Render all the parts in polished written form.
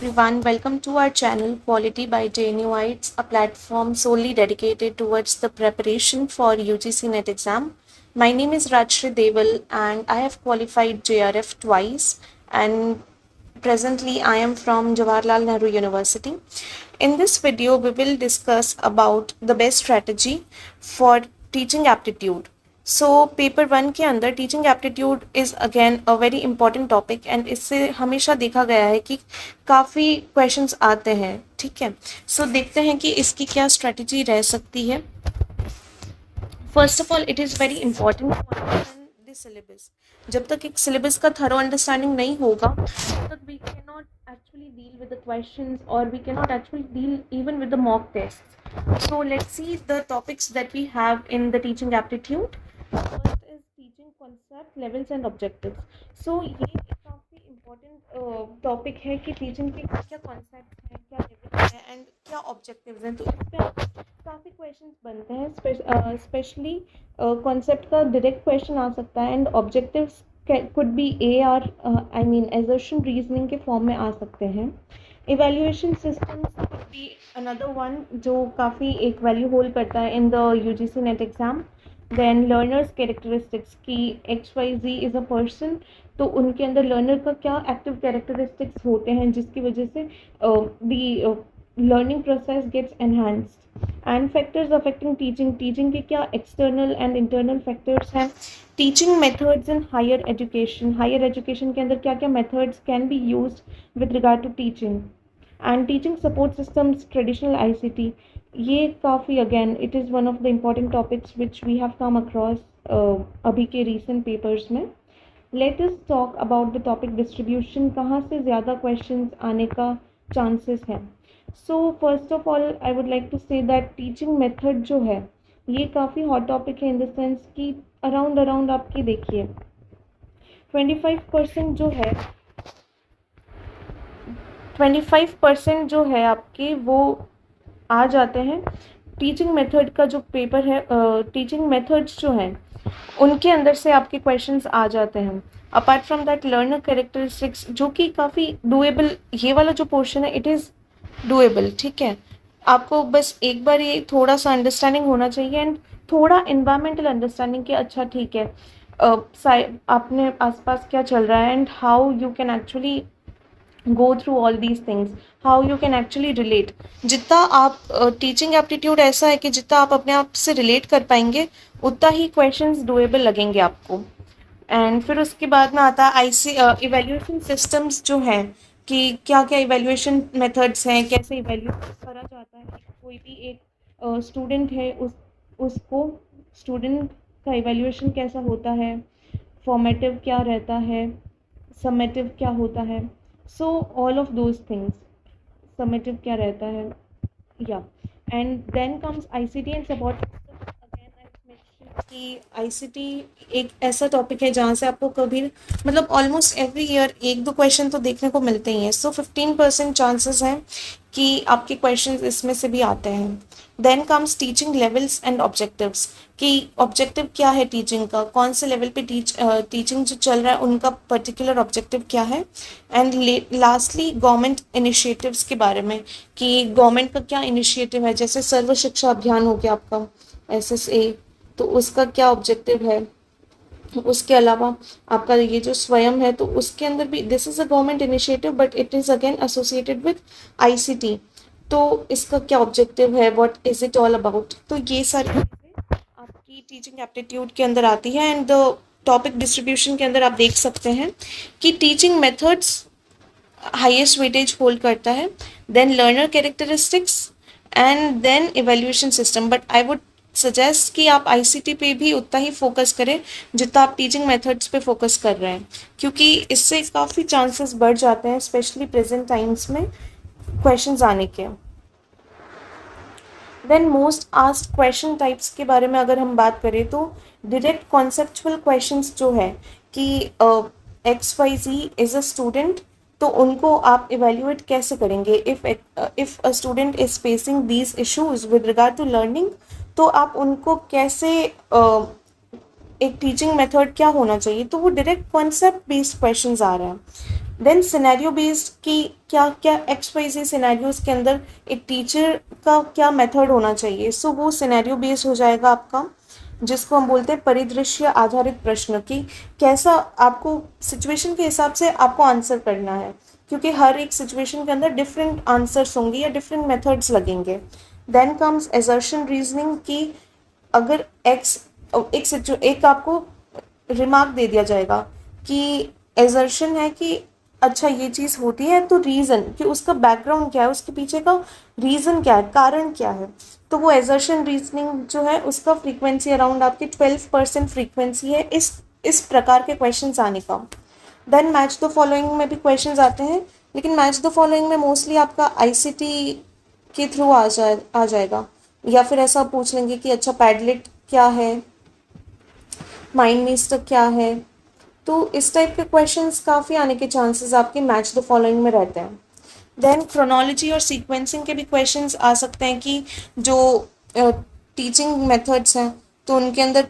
everyone, welcome to our channel Quality by JNUites, a platform solely dedicated towards the preparation for UGC NET exam. My name is Rajshri Deval and I have qualified JRF twice, and presently I am from Jawaharlal Nehru University. In this video, we will discuss about the best strategy for teaching aptitude. So paper one के अंदर teaching aptitude is again a very important topic and इससे हमेशा देखा गया है कि काफ़ी questions आते हैं. ठीक है, सो देखते हैं कि इसकी क्या स्ट्रेटजी रह सकती है. First of all, it is very important to understand the syllabus. जब तक एक सिलेबस का थरो अंडरस्टैंडिंग नहीं होगा तब तक we can not actually deal with the questions और we can not actually deal even with the mock test. So let's see the topics that we have in the teaching aptitude. First is teaching concept, levels and objectives. So ये एक काफ़ी important topic है कि teaching के क्या concepts हैं, क्या levels हैं and क्या objectives हैं. तो इस पे काफ़ी questions बनते हैं, especially concept का direct question आ सकता है and objectives could be A or I mean assertion reasoning के form में आ सकते हैं. Evaluation systems could be another one जो काफ़ी एक वैल्यू होल्ड करता है in the UGC NET exam. Then learners characteristics की XYZ इज़ अ पर्सन, तो उनके अंदर लर्नर का क्या एक्टिव कैरेक्टरिस्टिक्स होते हैं जिसकी वजह से the learning process gets enhanced. And factors affecting teaching के क्या एक्सटर्नल एंड इंटरनल फैक्टर्स हैं. Teaching methods in higher education के अंदर क्या क्या methods can be used with regard to teaching. And teaching support systems, traditional ICT, ये काफ़ी again it is one of the important topics which we have come across अभी के recent papers में. Let us talk about the topic distribution. कहाँ से ज़्यादा questions आने का चांसेस हैं. So first of all I would like to say that teaching method जो है ये काफ़ी हॉट टॉपिक है इन द सेंस कि अराउंड आपकी देखिए 25% जो है आपके वो आ जाते हैं. टीचिंग मेथड का जो पेपर है, टीचिंग मेथड्स जो हैं उनके अंदर से आपके क्वेश्चंस आ जाते हैं. Apart from that learner characteristics जो कि काफ़ी डूएबल, ये वाला जो पोर्शन है इट इज़ डूएबल. ठीक है, आपको बस एक बार ये थोड़ा सा अंडरस्टैंडिंग होना चाहिए एंड थोड़ा इन्वायरमेंटल अंडरस्टैंडिंग कि अच्छा ठीक है आपने आसपास क्या चल रहा है and how you can actually go through all these things, how you can actually relate. जितना आप टीचिंग एप्टीट्यूड ऐसा है कि जितना आप अपने आप से रिलेट कर पाएंगे उतना ही क्वेश्चंस डूएबल लगेंगे आपको. एंड फिर उसके बाद में आता है इवेल्यूएशन सिस्टम्स जो हैं कि क्या क्या इवेल्यूएशन मेथड्स हैं, कैसे इवेल्यूएट करा जाता है. कोई भी एक स्टूडेंट है उसको स्टूडेंट का इवेल्यूएशन कैसा होता है, फॉर्मेटिव क्या रहता है, समेटिव क्या होता है. So all of those things, summative क्या रहता है या. And then comes ICT and support. कि ICT एक ऐसा टॉपिक है जहाँ से आपको कभी मतलब ऑलमोस्ट एवरी ईयर एक दो क्वेश्चन तो देखने को मिलते ही हैं. सो 15% चांसेस हैं कि आपके क्वेश्चंस इसमें से भी आते हैं. Then comes teaching levels and objectives कि ऑब्जेक्टिव क्या है टीचिंग का, कौन से लेवल पे टीचिंग जो चल रहा है उनका पर्टिकुलर ऑब्जेक्टिव क्या है. एंड लास्टली गवर्नमेंट इनिशिएटिव्स के बारे में कि गवर्नमेंट का क्या इनिशिएटिव है. जैसे सर्व शिक्षा अभियान हो गया आपका SSA, तो उसका क्या ऑब्जेक्टिव है. उसके अलावा आपका ये जो स्वयं है तो उसके अंदर भी this is a government initiative but it is again associated with ICT, तो इसका क्या ऑब्जेक्टिव है, what is it all about. तो ये सारी चीज़ें आपकी टीचिंग एप्टीट्यूड के अंदर आती है. एंड द टॉपिक डिस्ट्रीब्यूशन के अंदर आप देख सकते हैं कि teaching methods highest weightage hold करता है, then learner characteristics and then evaluation system. But I would suggest कि आप ICT पे भी उतना ही फोकस करें जितना आप टीचिंग मेथड्स पे फोकस कर रहे हैं, क्योंकि इससे काफ़ी चांसेस बढ़ जाते हैं स्पेशली प्रेजेंट टाइम्स में क्वेश्चंस आने के. Then most asked question types के बारे में अगर हम बात करें तो डायरेक्ट कॉन्सेप्चुअल क्वेश्चंस जो है कि XYZ इज़ अ स्टूडेंट, तो उनको आप इवेल्यूएट कैसे करेंगे. If a student is facing these issues with regard to learning, तो आप उनको कैसे एक टीचिंग मेथड क्या होना चाहिए. तो वो डायरेक्ट कॉन्सेप्ट बेस्ड क्वेश्चंस आ रहे हैं. देन सिनेरियो बेस्ड की क्या क्या XYZ सिनेरियोज के अंदर एक टीचर का क्या मेथड होना चाहिए, सो वो सिनेरियो बेस्ड हो जाएगा आपका, जिसको हम बोलते हैं परिदृश्य आधारित प्रश्न, की कैसा आपको सिचुएशन के हिसाब से आपको आंसर करना है, क्योंकि हर एक सिचुएशन के अंदर डिफरेंट आंसर्स होंगे या डिफरेंट मेथड्स लगेंगे। देन कम्स एजर्शन रीजनिंग की, अगर एक आपको रिमार्क दे दिया जाएगा कि एजर्शन है कि अच्छा ये चीज़ होती है, तो रीज़न कि उसका बैकग्राउंड क्या है, उसके पीछे का रीज़न क्या है, कारण क्या है, तो वो एजर्शन रीजनिंग जो है उसका फ्रीक्वेंसी अराउंड आपकी 12% फ्रीक्वेंसी है इस प्रकार के क्वेश्चंस आने का। देन मैच द फॉलोइंग में भी क्वेश्चंस आते हैं, लेकिन मैच द फॉलोइंग में मोस्टली आपका ICT के थ्रू आ जाएगा, या फिर ऐसा पूछ लेंगे कि अच्छा पैडलेट क्या है, माइंड मिस्टर क्या है, तो इस टाइप के क्वेश्चंस काफ़ी आने के चांसेस आपके मैच द फॉलोइंग में रहते हैं। देन क्रोनोलॉजी और सीक्वेंसिंग के भी क्वेश्चंस आ सकते हैं कि जो टीचिंग मेथड्स हैं तो उनके अंदर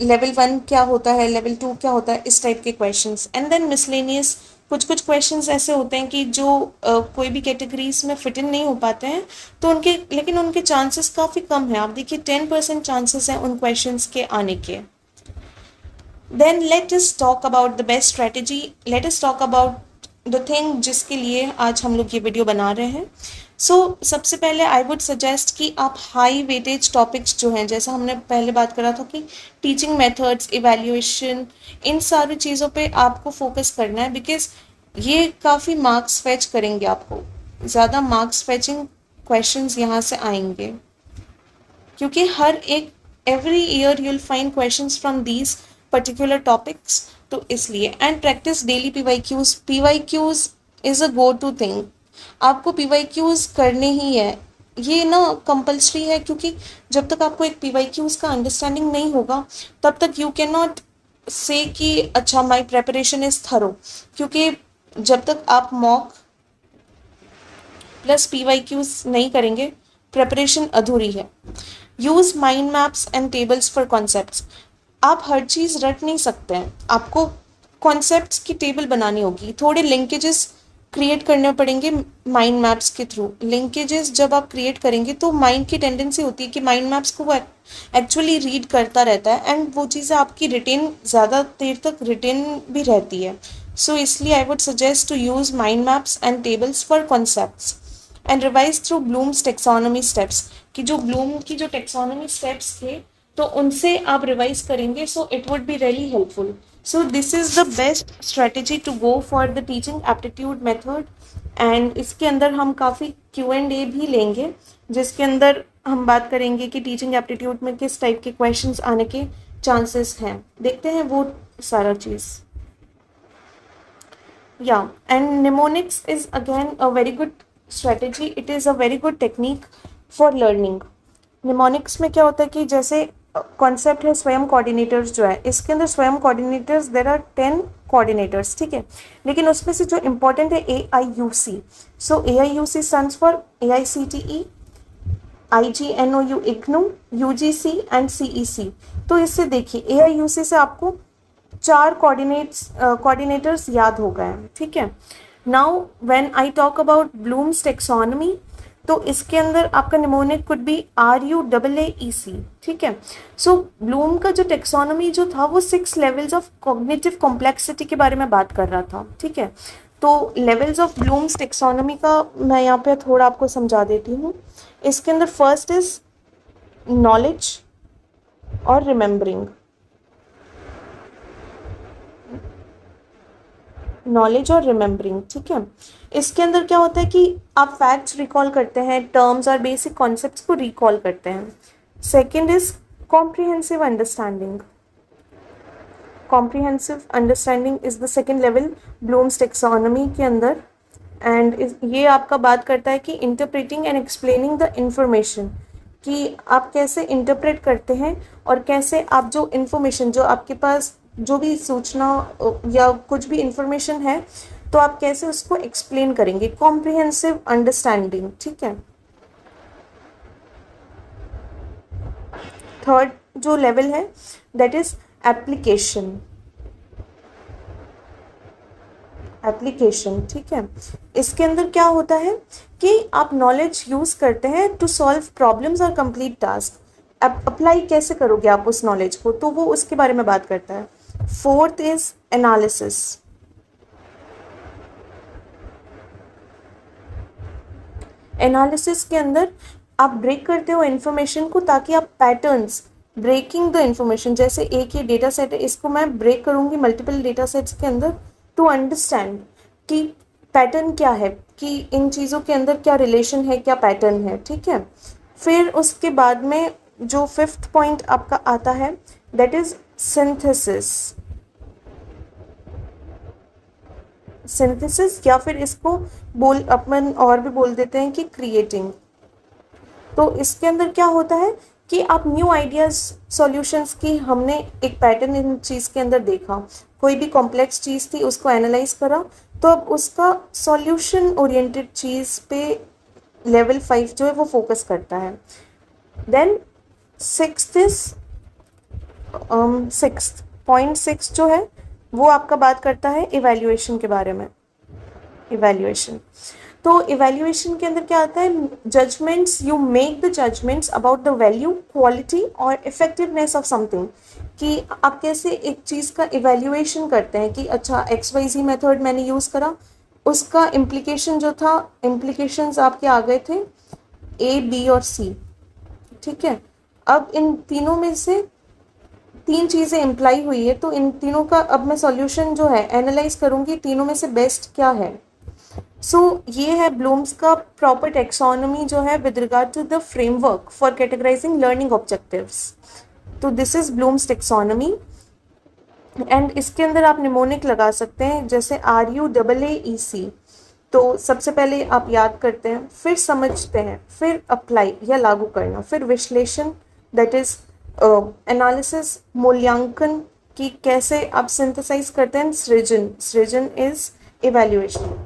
लेवल 1 क्या होता है, लेवल 2 क्या होता है, इस टाइप के क्वेश्चंस। एंड देन मिसलेनियस, कुछ कुछ क्वेश्चंस ऐसे होते हैं कि जो कोई भी कैटेगरीज में फिट इन नहीं हो पाते हैं, तो लेकिन उनके चांसेस काफ़ी कम है, आप देखिए 10% चांसेस हैं उन क्वेश्चंस के आने के। Then let us talk about the best strategy, let us talk about the thing जिसके लिए आज हम लोग ये वीडियो बना रहे हैं। सबसे पहले आई वुड सजेस्ट कि आप हाई वेटेज टॉपिक्स जो हैं, जैसा हमने पहले बात करा था कि टीचिंग मेथड्स, इवैल्यूएशन, इन सारी चीज़ों पे आपको फोकस करना है, बिकॉज ये काफ़ी मार्क्स फेच करेंगे, आपको ज़्यादा मार्क्स फेचिंग क्वेश्चंस यहाँ से आएंगे, क्योंकि हर एक every year you'll find questions from these particular topics, तो इसलिए। And practice daily PYQs is a go to thing, आपको पीवाईक्यूज करने ही है, ये ना कंपल्सरी है, क्योंकि जब तक आपको एक पीवाईक्यूज का अंडरस्टैंडिंग नहीं होगा तब तक यू कैन नॉट से कि अच्छा माई प्रेपरेशन इज़ थरो, क्योंकि जब तक आप मॉक प्लस पीवाईक्यूज नहीं करेंगे प्रेपरेशन अधूरी है। Use mind maps and tables for concepts, आप हर चीज़ रट नहीं सकते हैं, आपको कॉन्सेप्ट्स की टेबल बनानी होगी, थोड़े लिंकेजेस क्रिएट करने पड़ेंगे माइंड मैप्स के थ्रू। लिंकेजेस जब आप क्रिएट करेंगे तो माइंड की टेंडेंसी होती है कि माइंड मैप्स को वो एक्चुअली रीड करता रहता है, एंड वो चीज़ें आपकी रिटेन ज़्यादा देर तक रिटेन भी रहती है। इसलिए I would suggest to use mind maps and tables for concepts and revise through Bloom's taxonomy steps, कि जो ब्लूम की जो टेक्सोनॉमी स्टेप्स थे तो उनसे आप रिवाइज करेंगे, so it would be really helpful. So this is the best strategy to go for the teaching aptitude method. And इसके अंदर हम काफ़ी Q&A भी लेंगे, जिसके अंदर हम बात करेंगे कि टीचिंग एप्टीट्यूड में किस टाइप के क्वेश्चंस आने के चांसेस हैं, देखते हैं वो सारा चीज़। Yeah, and mnemonics is again a very good strategy. It is a very good technique for learning. Mnemonics में क्या होता है कि जैसे कॉन्सेप्ट है स्वयं कोऑर्डिनेटर्स, जो है इसके अंदर स्वयं कोऑर्डिनेटर्स, देर आर 10 कोऑर्डिनेटर्स, ठीक है, लेकिन उसमें से जो इम्पोर्टेंट है AIUC। AIUC stands for AICTE, IGNOU IGNOU, UGC and CEC। तो इससे देखिए AIUC से आपको 4 कोऑर्डिनेटर्स याद हो गए हैं, ठीक है। Now when I talk about blooms taxonomy, तो इसके अंदर आपका निमोनिक कुड बी RUAAEC, ठीक है। ब्लूम का जो टेक्सोनॉमी जो था वो 6 लेवल्स ऑफ कॉग्निटिव कॉम्प्लेक्सिटी के बारे में बात कर रहा था, ठीक है। तो लेवल्स ऑफ ब्लूम्स टेक्सोनॉमी का मैं यहाँ पे थोड़ा आपको समझा देती हूँ। इसके अंदर फर्स्ट इज नॉलेज और रिमेम्बरिंग, नॉलेज और रिमेम्बरिंग, ठीक है। इसके अंदर क्या होता है कि आप फैक्ट्स रिकॉल करते हैं, टर्म्स और बेसिक कॉन्सेप्ट्स को रिकॉल करते हैं। Second is comprehensive understanding, comprehensive understanding is the second level blooms taxonomy के अंदर, एंड ये आपका बात करता है कि interpreting and explaining the information, कि आप कैसे इंटरप्रेट करते हैं और कैसे आप जो इन्फॉर्मेशन, जो आपके पास जो भी सूचना या कुछ भी इंफॉर्मेशन है, तो आप कैसे उसको एक्सप्लेन करेंगे, कॉम्प्रिहेंसिव अंडरस्टैंडिंग, ठीक है। थर्ड जो लेवल है दैट इज एप्लीकेशन, एप्लीकेशन, ठीक है। इसके अंदर क्या होता है कि आप नॉलेज यूज करते हैं टू सॉल्व प्रॉब्लम्स और कंप्लीट टास्क। अब अप्लाई कैसे करोगे आप उस नॉलेज को, तो वो उसके बारे में बात करता है। Fourth is analysis. एनालिसिस के अंदर आप ब्रेक करते हो इन्फॉर्मेशन को ताकि आप पैटर्न्स, ब्रेकिंग द इंफॉर्मेशन, जैसे एक ही डेटा सेट है, इसको मैं ब्रेक करूंगी मल्टीपल डेटा सेट्स के अंदर टू अंडरस्टैंड कि पैटर्न क्या है, कि इन चीज़ों के अंदर क्या रिलेशन है, क्या पैटर्न है, ठीक है। फिर उसके बाद में जो फिफ्थ पॉइंट आपका आता है दैट इज सिंथेसिस। सिंथेसिस या फिर इसको अपन और भी बोल देते हैं कि क्रिएटिंग। तो इसके अंदर क्या होता है कि आप न्यू आइडियाज सॉल्यूशंस की, हमने एक पैटर्न इन चीज़ के अंदर देखा, कोई भी कॉम्प्लेक्स चीज़ थी उसको एनालाइज करा, तो अब उसका सॉल्यूशन ओरिएंटेड चीज़ पे लेवल 5 जो है वो फोकस करता है। Then sixth is sixth point 6 जो है वो आपका बात करता है इवैल्यूएशन के बारे में। इवैल्यूएशन, तो इवैल्यूएशन के अंदर क्या आता है, judgments, you make the judgments about the value, quality और इफेक्टिवनेस ऑफ समथिंग, कि आप कैसे एक चीज़ का इवैल्यूएशन करते हैं कि अच्छा XYZ मेथड मैंने यूज़ करा, उसका इम्प्लीकेशन जो था, इम्प्लीकेशंस आपके आ गए थे A, B और C, ठीक है। अब इन तीनों में से 3 चीज़ें इम्प्लाई हुई है, तो इन तीनों का अब मैं सॉल्यूशन जो है एनालाइज करूँगी, तीनों में से बेस्ट क्या है। सो ये है ब्लूम्स का प्रॉपर टेक्सोनॉमी जो है with regard to the framework for categorising learning objectives. तो this is Bloom's taxonomy, and इसके अंदर आप निमोनिक लगा सकते हैं जैसे RUAAEC। तो सबसे पहले आप याद करते हैं, फिर समझते हैं, फिर अप्लाई या लागू करना, फिर विश्लेषण दैट इज एनालिसिस, मूल्यांकन कि कैसे आप सिंथेसाइज करते हैं, सृजन, सृजन इज इवैल्यूएशन।